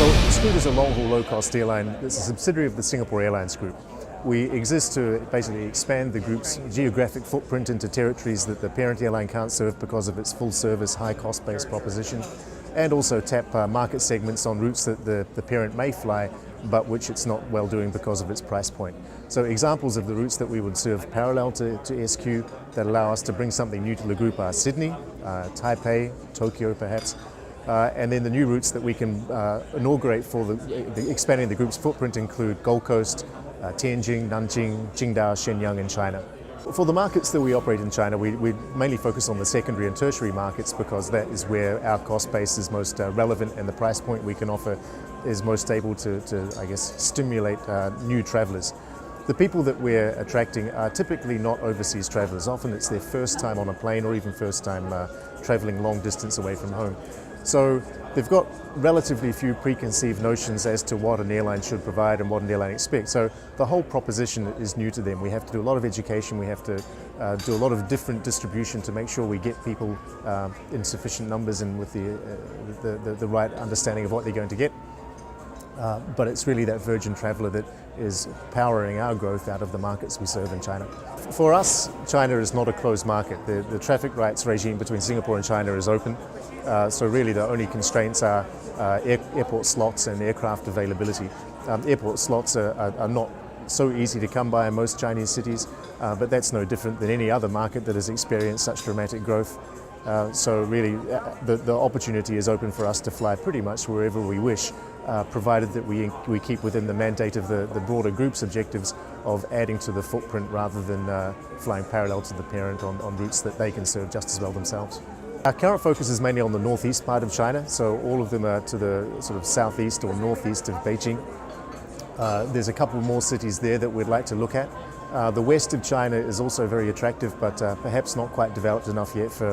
So Scoot is a long-haul low-cost airline. It's a subsidiary of the Singapore Airlines Group. We exist to basically expand the group's geographic footprint into territories that the parent airline can't serve because of its full-service, high-cost-based proposition, and also tap market segments on routes that the parent may fly, but which it's not well doing because of its price point. So examples of the routes that we would serve parallel to SQ that allow us to bring something new to the group are Sydney, Taipei, Tokyo perhaps, and then the new routes that we can inaugurate for expanding the group's footprint include Gold Coast, Tianjin, Nanjing, Qingdao, Shenyang in China. For the markets that we operate in China, we mainly focus on the secondary and tertiary markets because that is where our cost base is most relevant and the price point we can offer is most able to I guess, stimulate new travellers. The people that we're attracting are typically not overseas travellers. Often it's their first time on a plane or even first time travelling long distance away from home. So they've got relatively few preconceived notions as to what an airline should provide and what an airline expects. So the whole proposition is new to them. We have to do a lot of education, we have to do a lot of different distribution to make sure we get people in sufficient numbers and with the right understanding of what they're going to get. But it's really that virgin traveller that is powering our growth out of the markets we serve in China. For us, China is not a closed market. The traffic rights regime between Singapore and China is open. So really the only constraints are airport slots and aircraft availability. Airport slots are not so easy to come by in most Chinese cities, but that's no different than any other market that has experienced such dramatic growth. So really the opportunity is open for us to fly pretty much wherever we wish, provided that we keep within the mandate of the broader group's objectives of adding to the footprint rather than flying parallel to the parent on routes that they can serve just as well themselves. Our current focus is mainly on the northeast part of China, so all of them are to the sort of southeast or northeast of Beijing. There's a couple more cities there that we'd like to look at. The west of China is also very attractive, but perhaps not quite developed enough yet for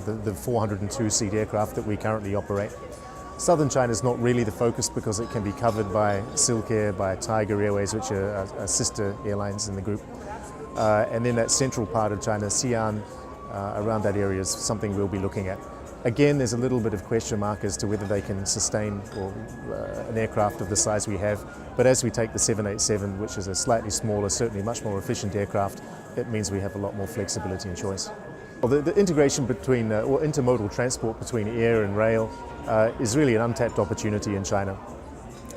the 402-seat aircraft that we currently operate. Southern China is not really the focus because it can be covered by Silk Air, by Tiger Airways, which are sister airlines in the group. And then that central part of China, Xi'an, around that area is something we'll be looking at. Again, there's a little bit of question mark as to whether they can sustain an aircraft of the size we have, but as we take the 787, which is a slightly smaller, certainly much more efficient aircraft, it means we have a lot more flexibility and choice. Well, the integration between, or intermodal transport between air and rail is really an untapped opportunity in China.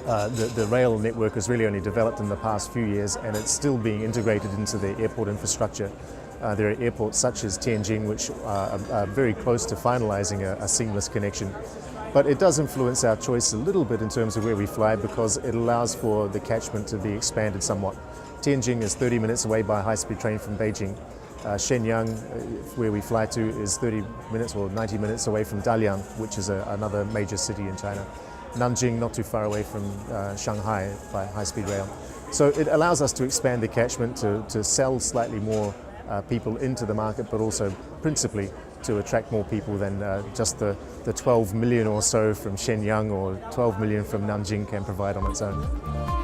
The rail network has really only developed in the past few years and it's still being integrated into the airport infrastructure. There are airports such as Tianjin which are very close to finalising a seamless connection. But it does influence our choice a little bit in terms of where we fly because it allows for the catchment to be expanded somewhat. Tianjin is 30 minutes away by a high-speed train from Beijing. Shenyang, where we fly to, is 30 minutes or 90 minutes away from Dalian, which is another major city in China. Nanjing, not too far away from Shanghai by high-speed rail. So it allows us to expand the catchment to sell slightly more people into the market, but also principally to attract more people than just the 12 million or so from Shenyang or 12 million from Nanjing can provide on its own.